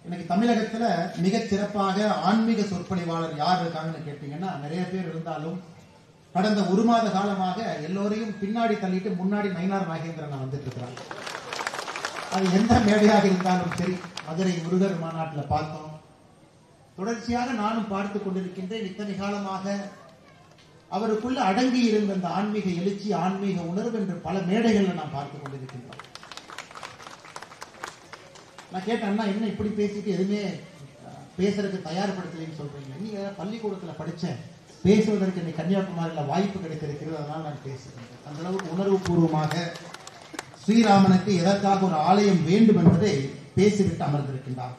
இன்னைக்கு தமிழகத்துல மிகச் சிறப்பாக ஆன்மீக சொற்பொழிவாளர் யார் இருக்காங்கன்னு கேட்டீங்கன்னா நிறைய பேர் இருந்தாலும் கடந்த ஒரு மாத காலமாக எல்லோரையும் பின்னாடி தள்ளிட்டு முன்னாடி நயினார் நாகேந்திரன் வந்துட்டு இருக்கிறாங்க. அது எந்த மேடையாக இருந்தாலும் சரி, மதுரை முருகர் மாநாட்டில் பார்த்தோம். தொடர்ச்சியாக நானும் பார்த்து கொண்டிருக்கின்றேன். இத்தனை காலமாக அவருக்குள்ள அடங்கி இருந்த அந்த ஆன்மீக எழுச்சி, ஆன்மீக உணர்வு என்று பல மேடைகள்ல நான் பார்த்து கொண்டிருக்கின்றோம். நான் கேட்டேன்னா, என்ன இப்படி பேசிட்டு எதுவுமே பேசுறதுக்கு தயார்படுத்தலைன்னு சொல்றீங்க? நீங்க பள்ளிக்கூடத்துல படிச்சேன், பேசுவதற்கு இன்னைக்கு கன்னியாகுமரியில வாய்ப்பு கிடைத்திருக்கிறது, அதனால நான் பேசுகிறேன். அந்த அளவுக்கு உணர்வு பூர்வமாக ஸ்ரீராமனுக்கு எதற்காக ஒரு ஆலயம் வேண்டும் என்பதை பேசிவிட்டு அமர்ந்திருக்கின்றார்.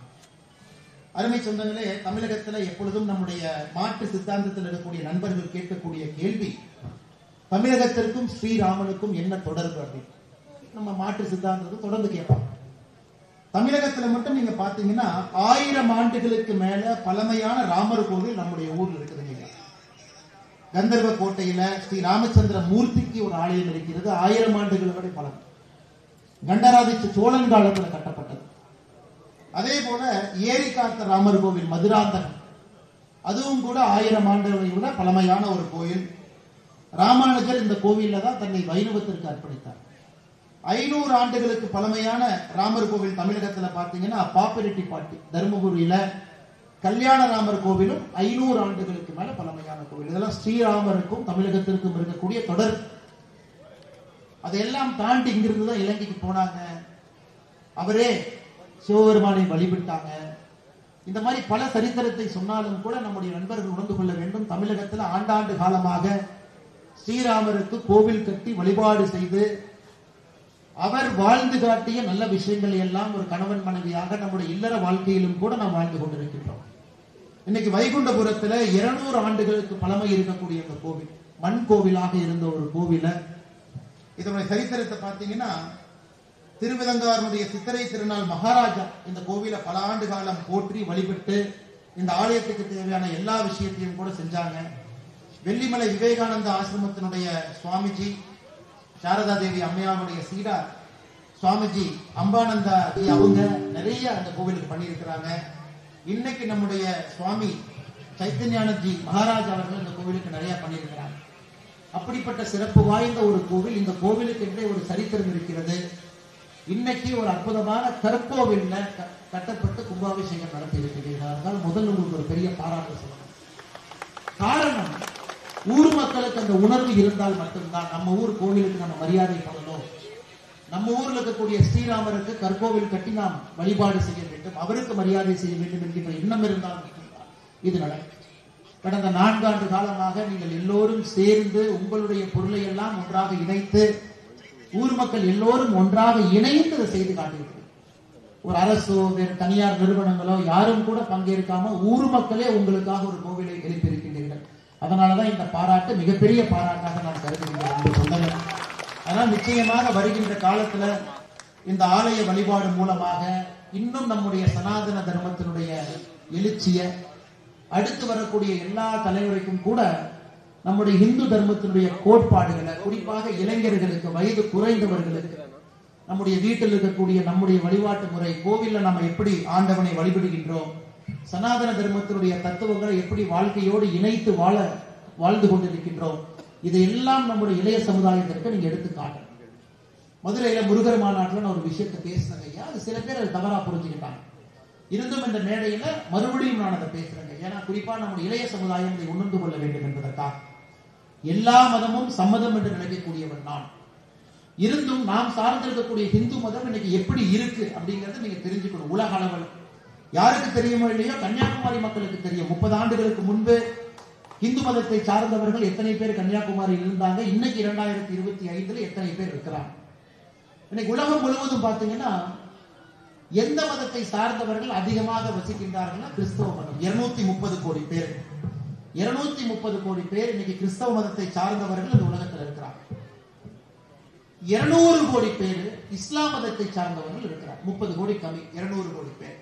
அருமை சொந்தங்களே, தமிழகத்துல எப்பொழுதும் நம்முடைய மாற்று சித்தாந்தத்தில் இருக்கக்கூடிய நண்பர்கள் கேட்கக்கூடிய கேள்வி, தமிழகத்திற்கும் ஸ்ரீராமனுக்கும் என்ன தொடர்பு அப்படின்னு. நம்ம மாற்று சித்தாந்தத்தை தொடர்ந்து கேட்போம். தமிழகத்துல மட்டும் நீங்க பாத்தீங்கன்னா 1000 ஆண்டுகளுக்கு மேல பழமையான ராமர் கோவில் நம்முடைய ஊர்ல இருக்குதுங்க. கந்தர்வ கோட்டையில ஸ்ரீ ராமச்சந்திர மூர்த்திக்கு ஒரு ஆலயம் இருக்கிறது. 1000 ஆண்டுகள் வரை பழமை. கண்டராதித்த சோழன் காலத்தில் கட்டப்பட்டது. அதே போல ஏரி காத்த ராமர் கோவில் மதுராந்தகம், அதுவும் கூட 1000 ஆண்டுகளை விட பழமையான ஒரு கோயில். ராமானுஜர் இந்த கோவில்ல தான் தன்னை வைணவத்திற்கு அர்ப்பணித்தார். 500 ஆண்டுகளுக்கு பழமையான ராமர் கோவில் தமிழகத்துல பாத்தீங்கன்னா பாப்பிரெட்டிப்பட்டி தருமபுரியில கல்யாண ராமர் கோவிலும் 500 ஆண்டுகளுக்கு மேல பழமையான கோவில். இதெல்லாம் ஸ்ரீராமருக்கும் தமிழகத்திற்கும் இருக்கக்கூடிய தொடர். அதையெல்லாம் தாண்டி இங்கிருந்து தான் இலங்கைக்கு போனாங்க. அவரே சிவபெருமானை வழிபட்டாங்க. இந்த மாதிரி பல சரித்திரத்தை சொன்னாலும் கூட நம்முடைய நண்பர்கள் உணர்ந்து கொள்ள வேண்டும். தமிழகத்தில் ஆண்டாண்டு காலமாக ஸ்ரீராமருக்கு கோவில் கட்டி வழிபாடு செய்து அவர் வாழ்ந்து காட்டிய நல்ல விஷயங்களை எல்லாம் ஒரு கணவன் மனைவியாக நம்முடைய இல்லற வாழ்க்கையிலும் கூட நாம் வாழ்ந்து கொண்டிருக்கின்றோம். இன்னைக்கு வைகுண்டபுரத்துல 200 ஆண்டுகளுக்கு பழமை இருக்கக்கூடிய இந்த கோவில் மண் கோவிலாக இருந்த ஒரு கோவில, இதனுடைய சரித்திரத்தை பார்த்தீங்கன்னா, திருவிதங்காரனுடைய சித்திரை திருநாள் மகாராஜா இந்த கோவிலை பல ஆண்டு காலம் போற்றி வழிபட்டு இந்த ஆலயத்துக்கு தேவையான எல்லா விஷயத்தையும் கூட செஞ்சாங்க. வெள்ளிமலை விவேகானந்த ஆசிரமத்தினுடைய சுவாமிஜி, சாரதா தேவி அம்மையாருடைய சீடா சுவாமிஜி அம்பானந்தா அவங்க நிறைய அந்த கோவிலுக்கு பண்ணியிருக்கிறாங்க. இன்னைக்கு நம்முடைய சுவாமி சைத்தன்யானந்தி மகாராஜ் அவர்கள் இந்த கோவிலுக்கு நிறைய பண்ணியிருக்கிறாங்க. அப்படிப்பட்ட சிறப்பு வாய்ந்த ஒரு கோவில். இந்த கோவிலுக்கு என்றே ஒரு சரித்திரம் இருக்கிறது. இன்னைக்கு ஒரு அற்புதமான கற்கோவில் கட்டப்பட்டு கும்பாபிஷேகம் நடத்தி இருக்கிறீர்கள். அதனால் முதல் உங்களுக்கு ஒரு பெரிய பாராட்டு சொல்லணும். காரணம், ஊர் மக்களுக்கு அந்த உணர்வு இருந்தால் மட்டும்தான் நம்ம ஊர் கோவிலுக்கு நம்ம மரியாதை பண்ணணும். நம்ம ஊர்ல இருக்கக்கூடிய ஸ்ரீராமருக்கு கற்கோவில் கட்டி நாம் வழிபாடு செய்ய வேண்டும், அவருக்கு மரியாதை செய்ய வேண்டும் என்கின்ற எண்ணம் இருந்தால் மட்டும்தான் இது நடக்கும். கடந்த 4 ஆண்டு காலமாக நீங்கள் எல்லோரும் சேர்ந்து உங்களுடைய பொருளை எல்லாம் ஒன்றாக இணைத்து, ஊர் மக்கள் எல்லோரும் ஒன்றாக இணைந்து அதை செய்து காட்டியிருக்கிறது. ஒரு அரசோ வேறு தனியார் நிறுவனங்களோ யாரும் கூட பங்கேற்காம ஊர் மக்களே உங்களுக்காக ஒரு கோவிலை எழுப்பியிருக்கின்றீர்கள். அதனாலதான் இந்த பாராட்டு மிகப்பெரிய பாராட்டாக நான் கருதுகிறேன். அதனால் நிச்சயமாக வருகின்ற காலத்துல இந்த ஆலய வழிபாடு மூலமாக இன்னும் நம்முடைய சனாதன தர்மத்தினுடைய எழுச்சிய அடுத்து வரக்கூடிய எல்லா தலைமுறைக்கும் கூட நம்முடைய இந்து தர்மத்தினுடைய கோட்பாடுகளை, குறிப்பாக இளைஞர்களுக்கு, வயது குறைந்தவர்களுக்கு, நம்முடைய வீட்டில் இருக்கக்கூடிய நம்முடைய வழிபாட்டு முறை, கோவில்ல நம்ம எப்படி ஆண்டவனை வழிபடுகின்றோம், சனாதன தர்மத்தினுடைய தத்துவங்களை எப்படி வாழ்க்கையோடு இணைத்து வாழ்ந்து கொண்டிருக்கின்றோம், இதையெல்லாம் நம்முடைய இளைய சமுதாயத்திற்கு நீங்க எடுத்து காட்டணும். மதுரையில முருகர் மாநாட்டில் நான் ஒரு விஷயத்தை பேசினேங்க ஐயா. அது சில பேர் அதை தவறா புரிஞ்சுக்கிட்டாங்க. இருந்தும் இந்த மேடையில மறுபடியும் நான் அதை பேசுறேங்க. ஏன்னா குறிப்பா நம்முடைய இளைய சமுதாயம் இதை உணர்ந்து கொள்ள வேண்டும் என்பதற்காக. எல்லா மதமும் சம்மதம் என்று நினைக்கக்கூடியவன் நான். இருந்தும் நாம் சார்ந்திருக்கக்கூடிய இந்து மதம் இன்னைக்கு எப்படி இருக்கு அப்படிங்கறத நீங்க தெரிஞ்சுக்கணும். உலக அளவில் யாருக்கு தெரியுமோ இல்லையோ, கன்னியாகுமரி மக்களுக்கு தெரியும். 30 ஆண்டுகளுக்கு முன்பு இந்து மதத்தை சார்ந்தவர்கள் எத்தனை பேர் கன்னியாகுமரியில் இருந்தாங்க, இன்னைக்கு 2025 எத்தனை பேர் இருக்கிறாங்க. இன்னைக்கு உலகம் முழுவதும் பாத்தீங்கன்னா எந்த மதத்தை சார்ந்தவர்கள் அதிகமாக வசிக்கின்றார்கள்? கிறிஸ்தவ மதம். 230 கோடி பேர். 230 கோடி பேர் இன்னைக்கு கிறிஸ்தவ மதத்தை சார்ந்தவர்கள் இந்த உலகத்தில் இருக்கிறாங்க. 200 கோடி பேர் இஸ்லாம் மதத்தை சார்ந்தவர்கள் இருக்கிறார். 30 கோடி கம்மி, 200 கோடி பேர்.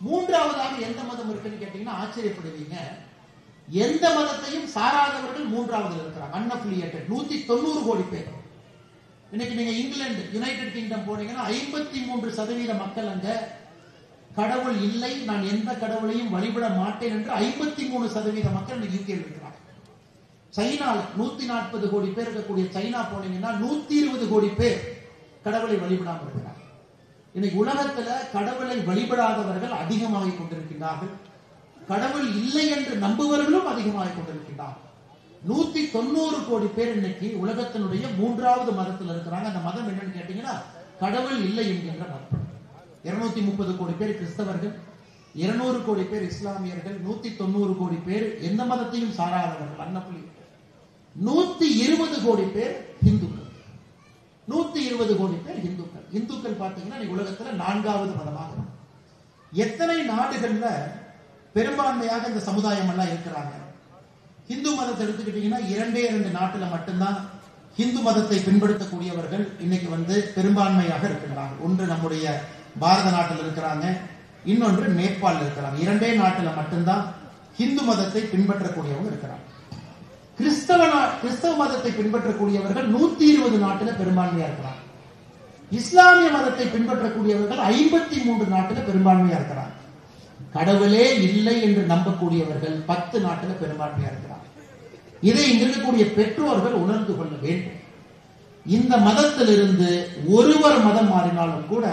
மூன்றாவதாக எந்த மதம் இருக்குன்னு கேட்டீங்கன்னா ஆச்சரியப்படுவீங்க. எந்த மதத்தையும் சாராதவர்கள் மூன்றாவது இருக்கிறாங்க, அன்அஃபிலியேட்டட். 190 கோடி பேர். இன்னைக்கு நீங்க இங்கிலாந்து, யுனைடெட் கிங்டம் போனீங்கன்னா 53% மக்கள் அங்க கடவுள் இல்லை, நான் எந்த கடவுளையும் வழிபட மாட்டேன் என்று 53% மக்கள் யூகேல இருக்கிறாங்க. சைனால 140 கோடி பேர் இருக்கக்கூடிய சைனா போனீங்கன்னா 120 கோடி பேர் கடவுளை வழிபடாமல் இருக்கிறார். இன்னைக்கு உலகத்துல கடவுளை வழிபடாதவர்கள் அதிகமாக கொண்டிருக்கின்றார்கள், கடவுள் இல்லை என்று நம்புவர்களும் அதிகமாக கொண்டிருக்கின்றார்கள். 190 கோடி பேர் இன்னைக்கு உலகத்தினுடைய 3வது மதத்தில் இருக்கிறாங்க. அந்த மதம் என்னன்னு கேட்டீங்கன்னா கடவுள் இல்லை என்கின்ற மதம். 230 கோடி பேர் கிறிஸ்தவர்கள், 200 கோடி பேர் இஸ்லாமியர்கள், 190 கோடி பேர் எந்த மதத்தையும் சாராதவர்கள், அன்னப்புள்ளி 120 கோடி பேர் இந்துக்கள். 120 கோடி பேர் இந்துக்கள். இந்துக்கள் பாத்தீங்கன்னா உலகத்துல 4வது மதமாக. எத்தனை நாடுகள்ல பெரும்பான்மையாக இந்த சமுதாயம் எல்லாம் இருக்கிறாங்க? இந்து மதத்தை எடுத்துக்கிட்டீங்கன்னா 2 நாட்டுல மட்டும்தான் இந்து மதத்தை பின்பற்றக்கூடியவர்கள் இன்னைக்கு பெரும்பான்மையாக இருக்கிறார்கள். ஒன்று நம்முடைய பாரத நாட்டில் இருக்கிறாங்க, இன்னொன்று நேபாள் இருக்கிறாங்க. 2 நாட்டுல மட்டும்தான் இந்து மதத்தை பின்பற்றக்கூடியவங்க இருக்கிறாங்க. கிறிஸ்தவ மதத்தை பின்பற்றக்கூடியவர்கள் 120 நாட்டுல பெரும்பான்மையா இருக்கிறாங்க. இஸ்லாமிய மதத்தை பின்பற்றக்கூடியவர்கள் 53 நாட்டுல பெரும்பான்மையா இருக்கிறாங்க. கடவுளே இல்லை என்று நம்பக்கூடியவர்கள் 10 நாட்டுல பெரும்பான்மையா இருக்கிறாங்க. இதை இங்க இருக்கக்கூடிய பெற்றோர்கள் உணர்ந்து கொள்ள வேண்டும். இந்த மதத்திலிருந்து ஒருவர் மதம் மாறினாலும் கூட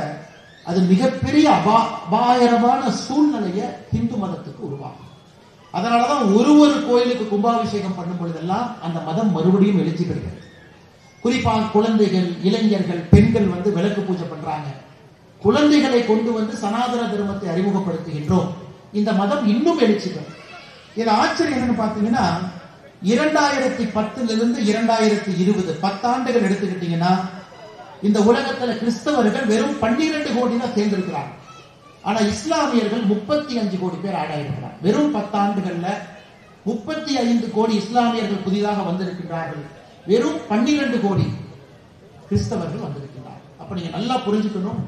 அது மிகப்பெரிய அபாயகரமான சூழ்நிலையை இந்து மதத்துக்கு உருவாகும். அதனாலதான் ஒரு கோயிலுக்கு கும்பாபிஷேகம் பண்ணும் பொழுதெல்லாம் அந்த மதம் மறுபடியும் எழுச்சி பெறுகிறது. குறிப்பாக குழந்தைகள், இளைஞர்கள், பெண்கள் விளக்கு பூஜை பண்றாங்க. குழந்தைகளை கொண்டு சனாதன தர்மத்தை அறிமுகப்படுத்துகின்றோம். இந்த மதம் இன்னும் எழுச்சி பெறும். இது ஆச்சரியம் என்னன்னு பாத்தீங்கன்னா 2010 2020 10 ஆண்டுகள் எடுத்துக்கிட்டீங்கன்னா இந்த உலகத்துல கிறிஸ்தவர்கள் வெறும் 12 கோடி தான் சேர்ந்திருக்கிறாங்க. ஆனா இஸ்லாமியர்கள் 35 கோடி பேர் ஆட் ஆயிருக்கிறார். வெறும் 10 ஆண்டுகள்ல 35 கோடி இஸ்லாமியர்கள் புதிதாக வந்திருக்கிறார்கள். வெறும் 12 கோடி கிறிஸ்தவர்கள் வந்திருக்கிறார். அப்ப நீங்க நல்லா புரிஞ்சுக்கணும்,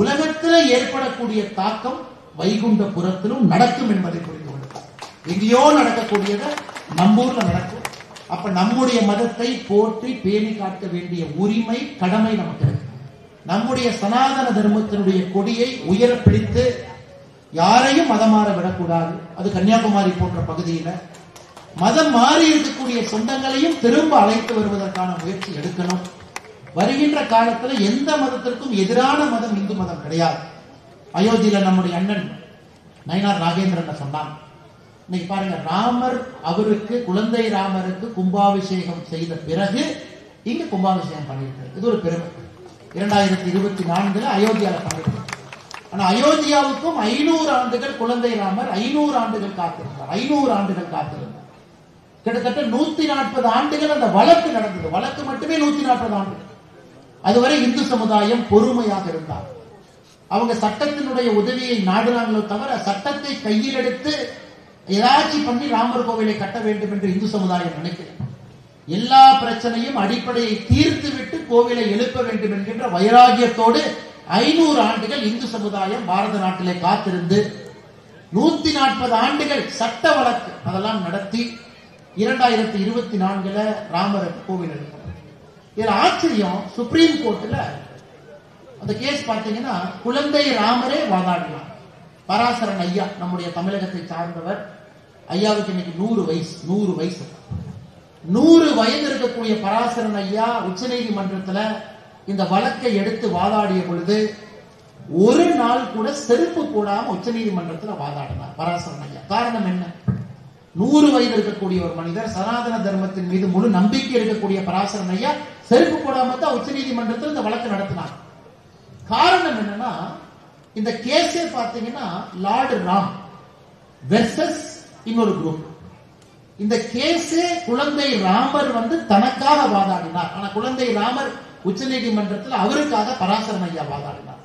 உலகத்துல ஏற்படக்கூடிய தாக்கம் வைகுண்டபுரத்திலும் நடக்கும் என்பதை புரிந்து கொள்ளுங்கள். எங்கேயோ நடக்கக்கூடியதை நம்மூர்ல நடக்கும். அப்ப நம்முடைய மதத்தை போற்றி பேணி காக்க வேண்டிய உரிமை, கடமை நமக்கு இருக்கு. நம்முடைய சனாதன தர்மத்தினுடைய கொடியை உயர பிடித்து யாரையும் மதம் மாற விடக்கூடாது. அது கன்னியாகுமரி போன்ற பகுதியில மதம் மாறி இருக்கக்கூடிய சொந்தங்களையும் திரும்ப அழைத்து வருவதற்கான முயற்சி எடுக்கணும். வருகின்ற காலத்துல எந்த மதத்திற்கும் எதிரான மதம் இந்து மதம் கிடையாது. அயோத்தியில நம்முடைய அண்ணன் நயினார் நாகேந்திரன் சொன்னான். இன்னைக்கு பாருங்க, ராமர் அவருக்கு குழந்தை ராமருக்கு கும்பாபிஷேகம் செய்த பிறகு இங்க கும்பாபிஷேகம் பண்ணியிருக்காரு. இது ஒரு பெருமை. 2024 அயோத்தியால பண்ணிருக்காரு. ஆனா அயோத்தியாவுக்கும் 500 ஆண்டுகள் குழந்தை ராமர் 500 ஆண்டுகள் காத்திருந்தார். 500 ஆண்டுகள் காத்திருந்தார். கிட்டத்தட்ட 140 ஆண்டுகள் அந்த வழக்கு நடந்தது. வழக்கு மட்டுமே 140 ஆண்டுகள். அதுவரை இந்து சமுதாயம் பொறுமையாக இருந்தார். அவங்க சட்டத்தினுடைய உதவியை நாடுறாங்களோ தவிர சட்டத்தை கையில் எடுத்து ஏதாச்சும் பண்ணி ராமர் கோவிலை கட்ட வேண்டும் என்று இந்து சமுதாயம் நினைக்கிறது. எல்லா பிரச்சனையும் அடிப்படையை தீர்த்து விட்டு கோவிலை எழுப்ப வேண்டும் என்கின்ற வைராகியத்தோடு 500 ஆண்டுகள் இந்து சமுதாயம் பாரத நாட்டிலே காத்திருந்து 140 ஆண்டுகள் சட்ட வழக்கு அதெல்லாம் நடத்தி 2024 ராமருக்கு கோவில் எழுப்ப. இதுல ஆச்சரியம், சுப்ரீம் கோர்ட்ல அந்த கேஸ் பார்த்தீங்கன்னா குழந்தை ராமரே வாதாடலாம். பராசரன் ஐயா நம்முடைய தமிழகத்தை சார்ந்தவர். ஐயாவுக்கு இன்னைக்கு 100 வயசு. 100 வயது இருக்கக்கூடிய பராசரன் ஐயா உச்ச நீதிமன்றத்துல இந்த வழக்கை எடுத்து வாதாடிய பொழுது ஒரு நாள் கூட செருப்பு போடாம உச்ச நீதிமன்றத்துல வாதாடினார் பராசரன் ஐயா. காரணம் என்ன? 100 வயது இருக்கக்கூடிய ஒரு மனிதர், சனாதன தர்மத்தின் மீது முழு நம்பிக்கை இருக்கக்கூடிய பராசரன் ஐயா செருப்பு போடாம தான் உச்ச நீதிமன்றத்தில் இந்த வழக்கு நடத்தினார். காரணம் என்னன்னா, இந்த கேஸே பாத்தீங்கன்னா லார்டு ராம் வெர்சஸ் இன்னொரு குரூப். இந்த கேஸே குழந்தை ராமர் தனக்காக வாதாடினார். ஆனா குழந்தை ராமர் உச்ச நீதிமன்றத்தில் அவருக்காக பராசரன் ஐயா வாதாடினார்.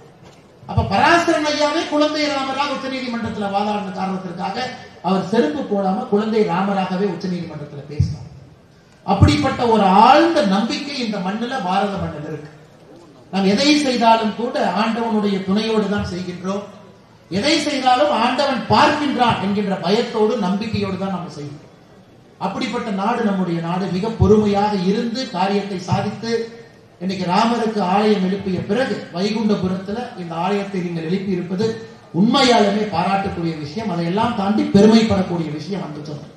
அப்ப பராசரன் ஐயாவே குழந்தை ராமராக உச்ச நீதிமன்றத்தில் வாதாடின காரணத்திற்காக அவர் செருப்பு போடாம குழந்தை ராமராகவே உச்ச நீதிமன்றத்தில் பேசினார். அப்படிப்பட்ட ஒரு ஆழ்ந்த நம்பிக்கை இந்த மண்ணில, பாரத மண்ணில் இருக்கு. நாம் எதை செய்தாலும் கூட ஆண்டவனுடைய துணையோடு தான் செய்கின்றோம். எதை செய்தாலும் ஆண்டவன் பார்க்கின்றான் என்கின்ற பயத்தோடு நம்பிக்கையோடு தான் நம்ம செய்கிறோம். அப்படிப்பட்ட நாடு நம்முடைய நாடு. மிக பொறுமையாக இருந்து காரியத்தை சாதித்து இன்னைக்கு ராமருக்கு ஆலயம் எழுப்பிய பிறகு வைகுண்டபுரத்துல இந்த ஆலயத்தை நீங்கள் எழுப்பி இருப்பது உண்மையாலுமே பாராட்டக்கூடிய விஷயம், அதையெல்லாம் தாண்டி பெருமைப்படக்கூடிய விஷயம் அன்பு சொன்னேன்.